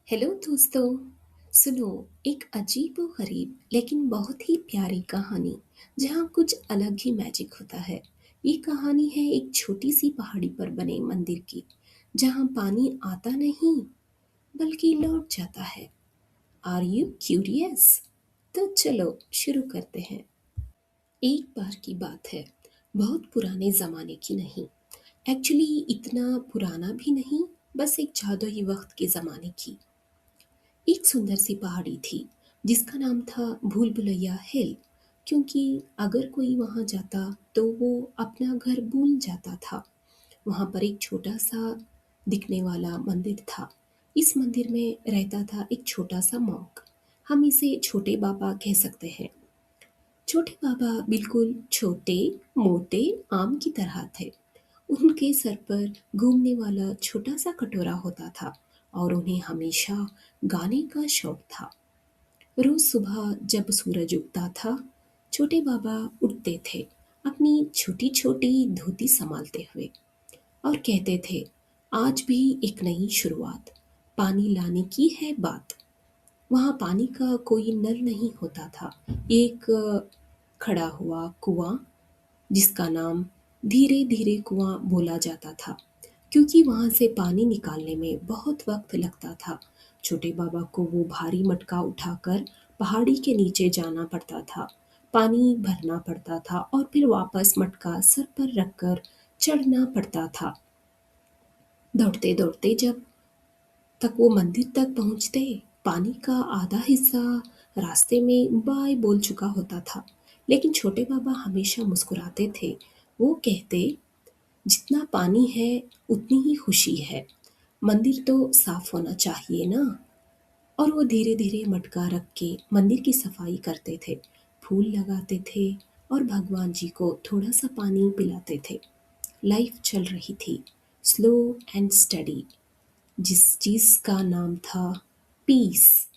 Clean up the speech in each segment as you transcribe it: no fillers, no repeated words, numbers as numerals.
Hello दोस्तों। सुनो, एक अजीब व गरीब लेकिन बहुत ही प्यारी कहानी जहाँ कुछ अलग ही मैजिक होता है। ये कहानी है एक छोटी सी पहाड़ी पर बने मंदिर की, जहाँ पानी आता नहीं बल्कि लौट जाता है। Are you curious? तो चलो शुरू करते हैं। एक बार की बात है, बहुत पुराने जमाने की नहीं, एक्चुअली इतना पुराना भी नहीं, बस एक जादुई वक्त के जमाने की। एक सुंदर सी पहाड़ी थी जिसका नाम था भूल भुलैया हिल, क्योंकि अगर कोई वहां जाता तो वो अपना घर भूल जाता था। वहां पर एक छोटा सा दिखने वाला मंदिर था। इस मंदिर में रहता था एक छोटा सा मॉन्क। हम इसे छोटे बाबा कह सकते हैं। छोटे बाबा बिल्कुल छोटे मोटे आम की तरह थे। उनके सर पर घूमने वाला छोटा सा कटोरा होता था और उन्हें हमेशा गाने का शौक था। रोज सुबह जब सूरज उगता था, छोटे बाबा उठते थे, अपनी छोटी छोटी धोती संभालते हुए, और कहते थे, आज भी एक नई शुरुआत, पानी लाने की है बात। वहाँ पानी का कोई नल नहीं होता था। एक खड़ा हुआ कुआं, जिसका नाम धीरे धीरे कुआं बोला जाता था, क्योंकि वहां से पानी निकालने में बहुत वक्त लगता था। छोटे बाबा को वो भारी मटका उठाकर पहाड़ी के नीचे जाना पड़ता था, पानी भरना पड़ता था और फिर वापस मटका सर पर रखकर चढ़ना पड़ता था। दौड़ते दौड़ते जब तक वो मंदिर तक पहुंचते, पानी का आधा हिस्सा रास्ते में बाय बोल चुका होता था। लेकिन छोटे बाबा हमेशा मुस्कुराते थे। वो कहते, जितना पानी है उतनी ही खुशी है, मंदिर तो साफ होना चाहिए ना। और वो धीरे धीरे मटका रख के मंदिर की सफाई करते थे, फूल लगाते थे और भगवान जी को थोड़ा सा पानी पिलाते थे। लाइफ चल रही थी, स्लो एंड स्टडी, जिस चीज का नाम था पीस।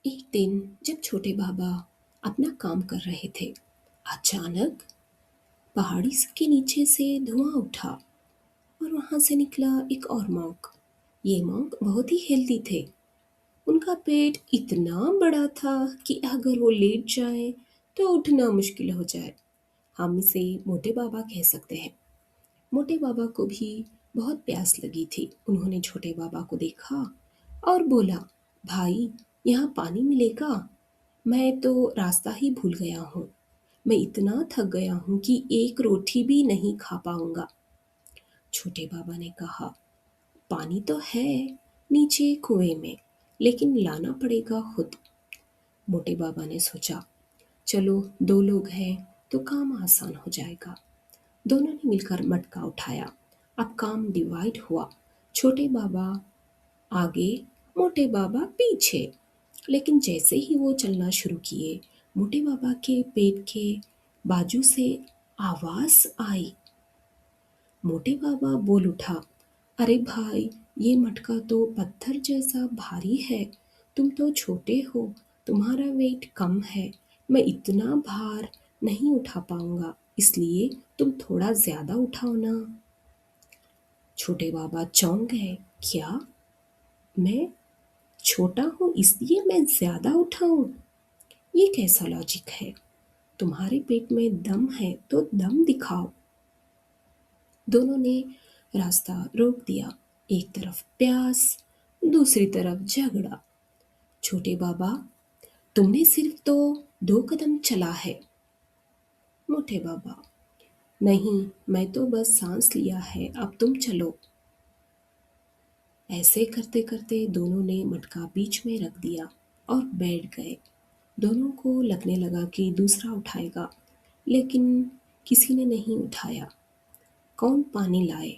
एक दिन जब छोटे बाबा अपना काम कर रहे थे, अचानक पहाड़ी के नीचे से धुआं उठा और वहां से निकला एक और मॉन्क। ये मॉन्क बहुत ही हेल्दी थे। उनका पेट इतना बड़ा था कि अगर वो लेट जाए तो उठना मुश्किल हो जाए। हम इसे मोटे बाबा कह सकते हैं। मोटे बाबा को भी बहुत प्यास लगी थी। उन्होंने छोटे बाबा को देखा और बोला, भाई, यहाँ पानी मिलेगा? मैं तो रास्ता ही भूल गया हूँ। मैं इतना थक गया हूँ कि एक रोटी भी नहीं खा पाऊंगा। छोटे बाबा ने कहा, पानी तो है नीचे कुएं में, लेकिन लाना पड़ेगा खुद। मोटे बाबा ने सोचा, चलो दो लोग हैं तो काम आसान हो जाएगा। दोनों ने मिलकर मटका उठाया। अब काम डिवाइड हुआ। छोटे बाबा आगे, मोटे बाबा पीछे। लेकिन जैसे ही वो चलना शुरू किए, मोटे बाबा के पेट के बाजू से आवाज आई। मोटे बाबा बोल उठा, अरे भाई, ये मटका तो पत्थर जैसा भारी है। तुम तो छोटे हो, तुम्हारा वेट कम है। मैं इतना भार नहीं उठा पाऊंगा, इसलिए तुम थोड़ा ज्यादा उठाओ ना। छोटे बाबा चौंक गए, क्या? मैं छोटा हूँ इसलिए मैं ज्यादा उठाऊं? ये कैसा लॉजिक है? तुम्हारे पेट में दम है तो दम दिखाओ। दोनों ने रास्ता रोक दिया। एक तरफ प्यास, दूसरी तरफ झगड़ा। छोटे बाबा, तुमने सिर्फ तो 2 कदम चला है। मोटे बाबा, नहीं, मैं तो बस सांस लिया है, अब तुम चलो। ऐसे करते करते दोनों ने मटका बीच में रख दिया और बैठ गए। दोनों को लगने लगा कि दूसरा उठाएगा, लेकिन किसी ने नहीं उठाया। कौन पानी लाए?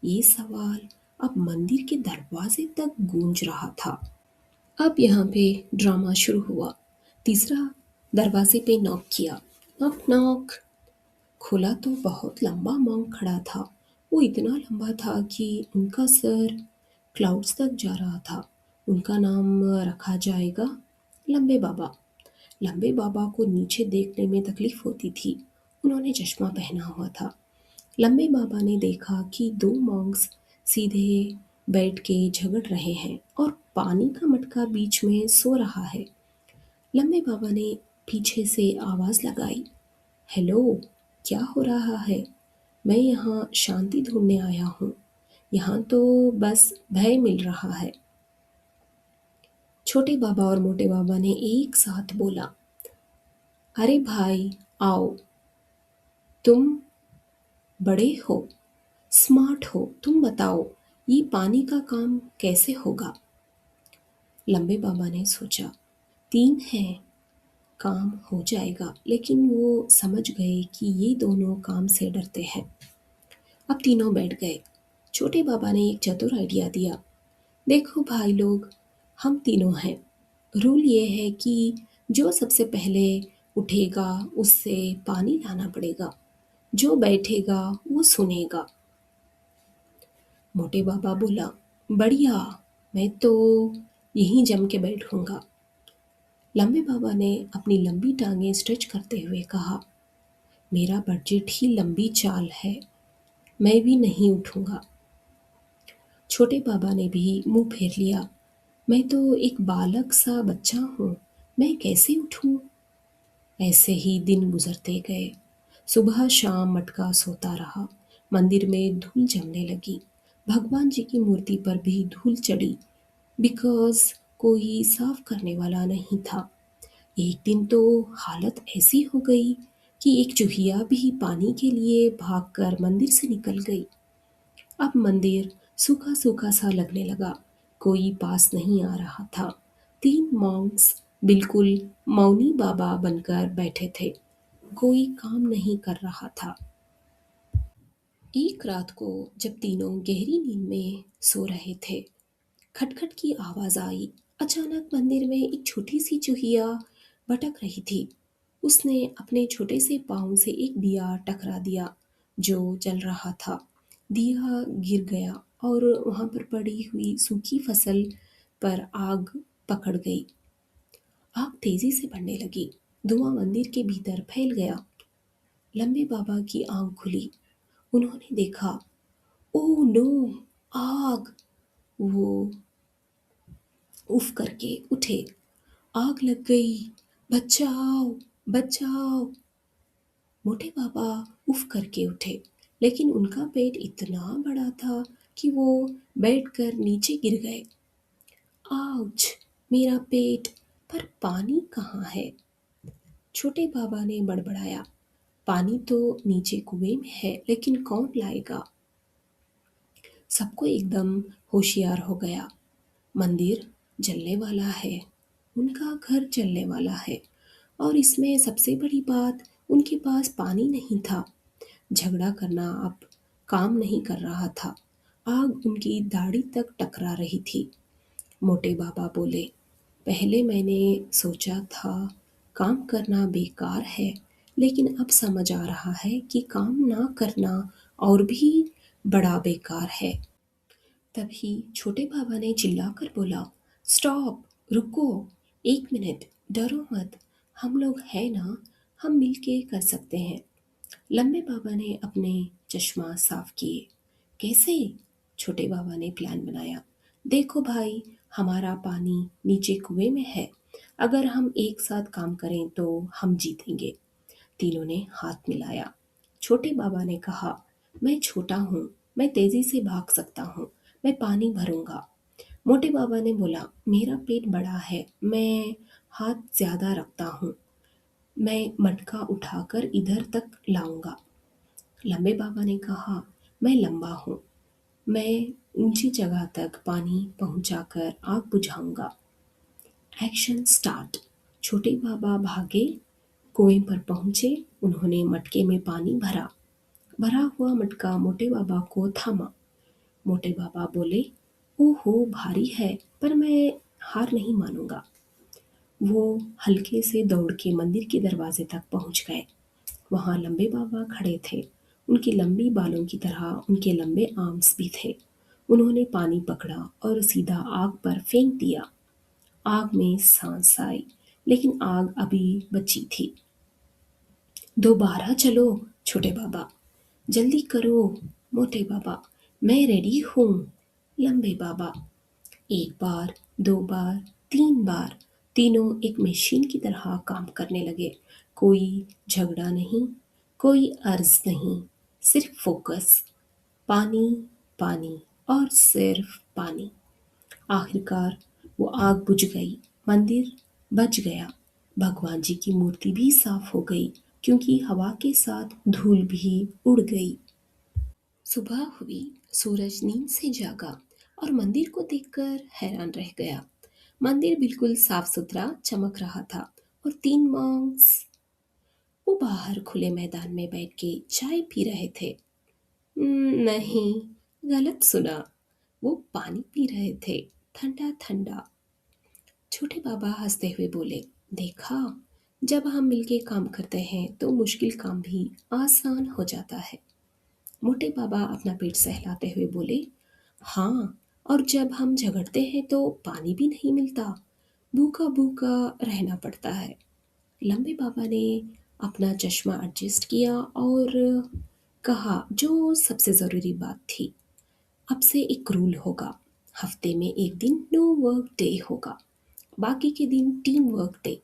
ये सवाल अब मंदिर के दरवाजे तक गूंज रहा था। अब यहाँ पे ड्रामा शुरू हुआ। तीसरा दरवाजे पे नॉक किया। Knock knock. खुला तो बहुत लंबा मॉन्क खड़ा था। वो इतना लंबा था कि उनका सर क्लाउड्स तक जा रहा था। उनका नाम रखा जाएगा लंबे बाबा। लंबे बाबा को नीचे देखने में तकलीफ होती थी। उन्होंने चश्मा पहना हुआ था। लंबे बाबा ने देखा कि 2 मॉन्क्स सीधे बैठ के झगड़ रहे हैं और पानी का मटका बीच में सो रहा है। लंबे बाबा ने पीछे से आवाज लगाई, हेलो, क्या हो रहा है? मैं यहाँ शांति ढूंढने आया हूँ। यहाँ तो बस भय मिल रहा है। छोटे बाबा और मोटे बाबा ने एक साथ बोला, अरे भाई, आओ, तुम बड़े हो, स्मार्ट हो, तुम बताओ ये पानी का काम कैसे होगा? लंबे बाबा ने सोचा, तीन हैं, काम हो जाएगा, लेकिन वो समझ गए कि ये दोनों काम से डरते हैं। अब तीनों बैठ गए। छोटे बाबा ने एक चतुर आइडिया दिया, देखो भाई लोग, हम तीनों हैं। रूल ये है कि जो सबसे पहले उठेगा उससे पानी लाना पड़ेगा, जो बैठेगा वो सुनेगा। मोटे बाबा बोला, बढ़िया, मैं तो यहीं जम के बैठूंगा। लंबे बाबा ने अपनी लंबी टांगें स्ट्रेच करते हुए कहा, मेरा बजट ही लंबी चाल है, मैं भी नहीं उठूंगा। छोटे बाबा ने भी मुंह फेर लिया, मैं तो एक बालक सा बच्चा हूँ, मैं कैसे उठूं? ऐसे ही दिन गुजरते गए। सुबह शाम मटका सोता रहा। मंदिर में धूल जमने लगी। भगवान जी की मूर्ति पर भी धूल चढ़ी, बिकॉज कोई साफ करने वाला नहीं था। एक दिन तो हालत ऐसी हो गई कि एक चूहिया भी पानी के लिए भागकर मंदिर से निकल गई। अब मंदिर सूखा सूखा सा लगने लगा। कोई पास नहीं आ रहा था। तीन मॉन्क्स बिल्कुल मौनी बाबा बनकर बैठे थे। कोई काम नहीं कर रहा था। एक रात को जब तीनों गहरी नींद में सो रहे थे, खटखट की आवाज आई। अचानक मंदिर में एक छोटी सी चूहिया भटक रही थी। उसने अपने छोटे से पाँव से एक दिया टकरा दिया जो जल रहा था। दिया गिर गया और वहां पर पड़ी हुई सूखी फसल पर आग पकड़ गई। आग तेजी से बढ़ने लगी। धुआं मंदिर के भीतर फैल गया। लंबे बाबा की आंख खुली। उन्होंने देखा, ओह नो, आग! वो उफ करके उठे, आग लग गई, बचाओ, बचाओ! मोटे बाबा उफ करके उठे, लेकिन उनका पेट इतना बड़ा था कि वो बैठकर नीचे गिर गए। आउच! मेरा पेट! पर पानी कहाँ है? छोटे बाबा ने बड़बड़ाया, पानी तो नीचे कुएं में है, लेकिन कौन लाएगा? सबको एकदम होशियार हो गया। मंदिर जलने वाला है, उनका घर जलने वाला है, और इसमें सबसे बड़ी बात, उनके पास पानी नहीं था। झगड़ा करना अब काम नहीं कर रहा था। आग उनकी दाढ़ी तक टकरा रही थी। मोटे बाबा बोले, पहले मैंने सोचा था काम करना बेकार है, लेकिन अब समझ आ रहा है कि काम ना करना और भी बड़ा बेकार है। तभी छोटे बाबा ने चिल्लाकर बोला, स्टॉप, रुको, एक मिनट, डरो मत, हम लोग हैं ना, हम मिलके कर सकते हैं। लंबे बाबा ने अपने चश्मा साफ किए। कैसे? छोटे बाबा ने प्लान बनाया। देखो भाई, हमारा पानी नीचे कुएं में है। अगर हम एक साथ काम करें तो हम जीतेंगे। तीनों ने हाथ मिलाया। छोटे बाबा ने कहा, मैं छोटा हूँ, मैं तेजी से भाग सकता हूँ, मैं पानी भरूंगा। मोटे बाबा ने बोला, मेरा पेट बड़ा है, मैं हाथ ज्यादा रखता हूँ, मैं मटका उठाकर इधर तक लाऊंगा। लंबे बाबा ने कहा, मैं लंबा हूँ, मैं ऊंची जगह तक पानी पहुंचाकर आग बुझाऊंगा। Action start. छोटे बाबा भागे, कुएं पर पहुंचे, उन्होंने मटके में पानी भरा। भरा हुआ मटका मोटे बाबा को थामा। मोटे बाबा बोले, ओहो, भारी है, पर मैं हार नहीं मानूंगा। वो हल्के से दौड़ के मंदिर के दरवाजे तक पहुंच गए। वहां लंबे बाबा खड़े थे। उनकी लंबी बालों की तरह उनके लंबे आर्म्स भी थे। उन्होंने पानी पकड़ा और सीधा आग पर फेंक दिया। आग में सांस आई, लेकिन आग अभी बची थी। दोबारा चलो, छोटे बाबा, जल्दी करो, मोटे बाबा, मैं रेडी हूँ। लंबे बाबा एक बार, दो बार, तीन बार, तीनों एक मशीन की तरह काम करने लगे। कोई झगड़ा नहीं, कोई अर्ज नहीं, सिर्फ फोकस। पानी, पानी और सिर्फ पानी। आखिरकार वो आग बुझ गई, मंदिर बच गया, भगवान जी की मूर्ति भी साफ हो गई क्योंकि हवा के साथ धूल भी उड़ गई। सुबह हुई, सूरज नींद से जागा और मंदिर को देखकर हैरान रह गया। मंदिर बिल्कुल साफ सुथरा चमक रहा था और तीन मॉन्क्स वो बाहर खुले मैदान में बैठ के चाय पी रहे थे। नहीं, गलत सुना। वो पानी पी रहे थे, ठंडा ठंडा। छोटे बाबा हंसते हुए बोले, देखा, जब हम मिलके काम करते हैं तो मुश्किल काम भी आसान हो जाता है। मोटे बाबा अपना पेट सहलाते हुए बोले, हाँ, और जब हम झगड़ते हैं तो पानी भी नहीं मिलता, भूखा भूखा रहना पड़ता है। लंबे बाबा ने अपना चश्मा एडजस्ट किया और कहा जो सबसे ज़रूरी बात थी, अब से एक रूल होगा, हफ्ते में एक दिन नो वर्क डे होगा, बाकी के दिन टीम वर्क डे।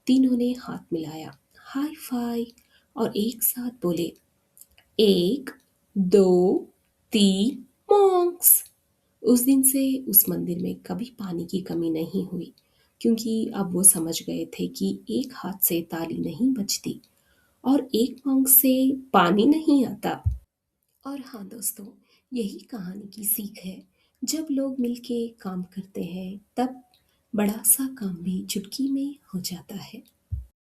तीनों ने हाथ मिलाया, हाई फाई, और एक साथ बोले, एक, दो, तीन, मॉन्क्स। उस दिन से उस मंदिर में कभी पानी की कमी नहीं हुई क्योंकि अब वो समझ गए थे कि एक हाथ से ताली नहीं बजती और एक मॉन्क से पानी नहीं आता। और हाँ दोस्तों, यही कहानी की सीख है। जब लोग मिलके काम करते हैं तब बड़ा सा काम भी चुटकी में हो जाता है।